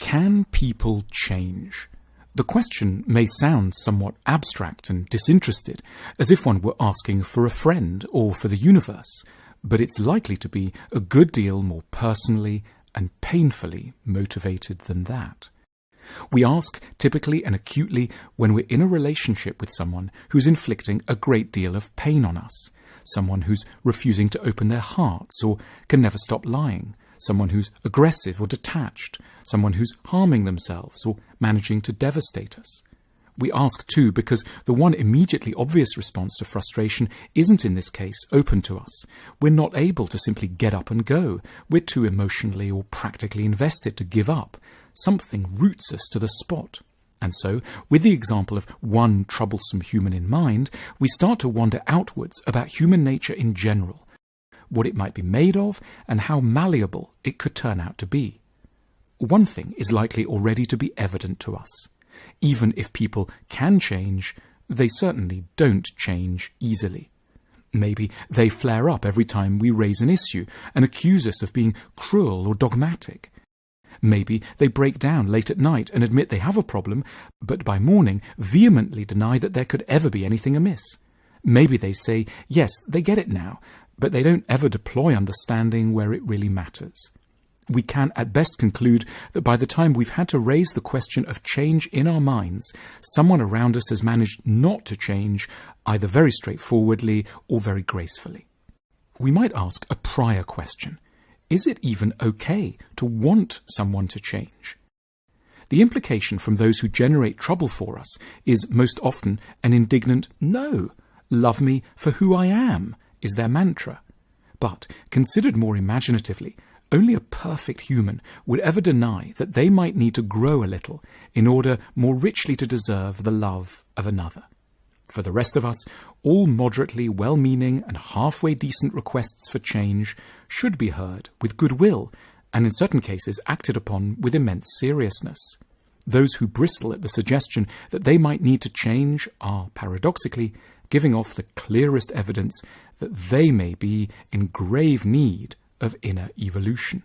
Can people change? The question may sound somewhat abstract and disinterested, as if one were asking for a friend or for the universe, but it's likely to be a good deal more personally and painfully motivated than that. We ask typically and acutely when we're in a relationship with someone who's inflicting a great deal of pain on us, someone who's refusing to open their hearts or can never stop lying, someone who's aggressive or detached, someone who's harming themselves or managing to devastate us. We ask too because the one immediately obvious response to frustration isn't in this case open to us. We're not able to simply get up and go. We're too emotionally or practically invested to give up. Something roots us to the spot. And so, with the example of one troublesome human in mind, we start to wander outwards about human nature in general, what it might be made of, and how malleable it could turn out to be. One thing is likely already to be evident to us. Even if people can change, they certainly don't change easily. Maybe they flare up every time we raise an issue and accuse us of being cruel or dogmatic. Maybe they break down late at night and admit they have a problem, but by morning vehemently deny that there could ever be anything amiss. Maybe they say, yes, they get it now, but they don't ever deploy understanding where it really matters. We can at best conclude that by the time we've had to raise the question of change in our minds, someone around us has managed not to change, either very straightforwardly or very gracefully. We might ask a prior question. Is it even okay to want someone to change? The implication from those who generate trouble for us is most often an indignant no. Love me for who I am is their mantra. But, considered more imaginatively, only a perfect human would ever deny that they might need to grow a little in order more richly to deserve the love of another. For the rest of us, all moderately well-meaning and halfway decent requests for change should be heard with goodwill and in certain cases acted upon with immense seriousness. Those who bristle at the suggestion that they might need to change are, paradoxically, giving off the clearest evidence that they may be in grave need of inner evolution.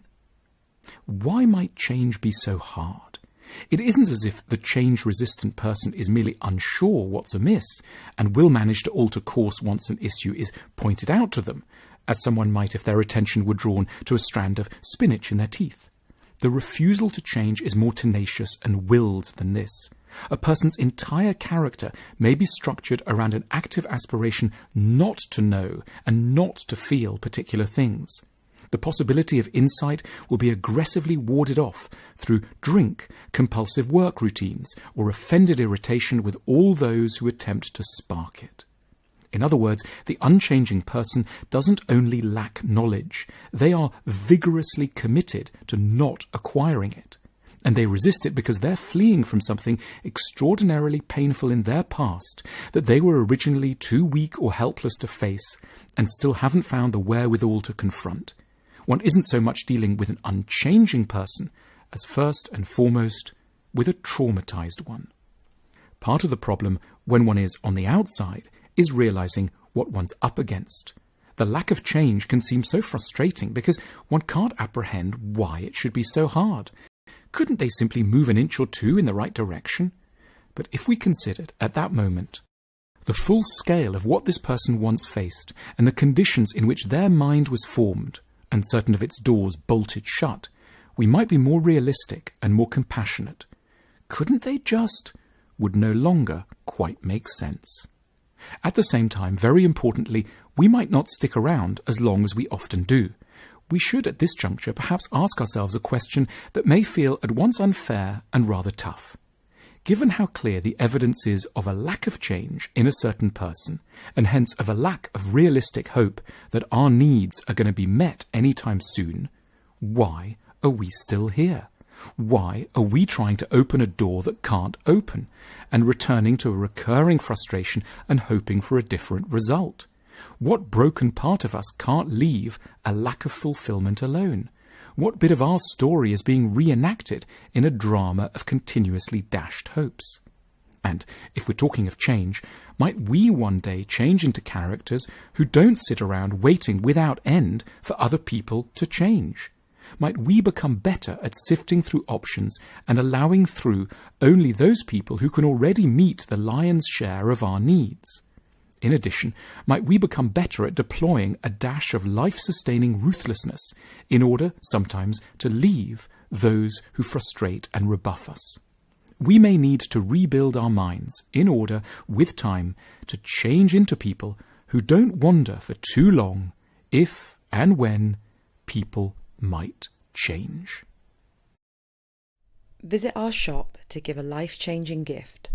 Why might change be so hard? It isn't as if the change-resistant person is merely unsure what's amiss and will manage to alter course once an issue is pointed out to them, as someone might if their attention were drawn to a strand of spinach in their teeth. The refusal to change is more tenacious and willed than this. A person's entire character may be structured around an active aspiration not to know and not to feel particular things. The possibility of insight will be aggressively warded off through drink, compulsive work routines, or offended irritation with all those who attempt to spark it. In other words, the unchanging person doesn't only lack knowledge, they are vigorously committed to not acquiring it. And they resist it because they're fleeing from something extraordinarily painful in their past that they were originally too weak or helpless to face and still haven't found the wherewithal to confront. One isn't so much dealing with an unchanging person as first and foremost with a traumatized one. Part of the problem when one is on the outside is realizing what one's up against. The lack of change can seem so frustrating because one can't apprehend why it should be so hard. Couldn't they simply move an inch or two in the right direction? But if we considered at that moment the full scale of what this person once faced and the conditions in which their mind was formed, and certain of its doors bolted shut, we might be more realistic and more compassionate. Couldn't they just would no longer quite make sense. At the same time, very importantly, we might not stick around as long as we often do. We should at this juncture perhaps ask ourselves a question that may feel at once unfair and rather tough. Given how clear the evidence is of a lack of change in a certain person, and hence of a lack of realistic hope that our needs are going to be met anytime soon, why are we still here? Why are we trying to open a door that can't open, and returning to a recurring frustration and hoping for a different result? What broken part of us can't leave a lack of fulfillment alone? What bit of our story is being reenacted in a drama of continuously dashed hopes? And if we're talking of change, might we one day change into characters who don't sit around waiting without end for other people to change? might we become better at sifting through options and allowing through only those people who can already meet the lion's share of our needs? In addition, might we become better at deploying a dash of life-sustaining ruthlessness in order sometimes to leave those who frustrate and rebuff us? We may need to rebuild our minds in order, with time, to change into people who don't wander for too long if and when people might change. Visit our shop to give a life-changing gift.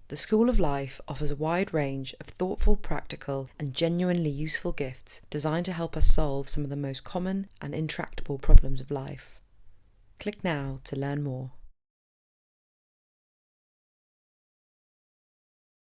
The School of Life offers a wide range of thoughtful, practical, and genuinely useful gifts designed to help us solve some of the most common and intractable problems of life. Click now to learn more.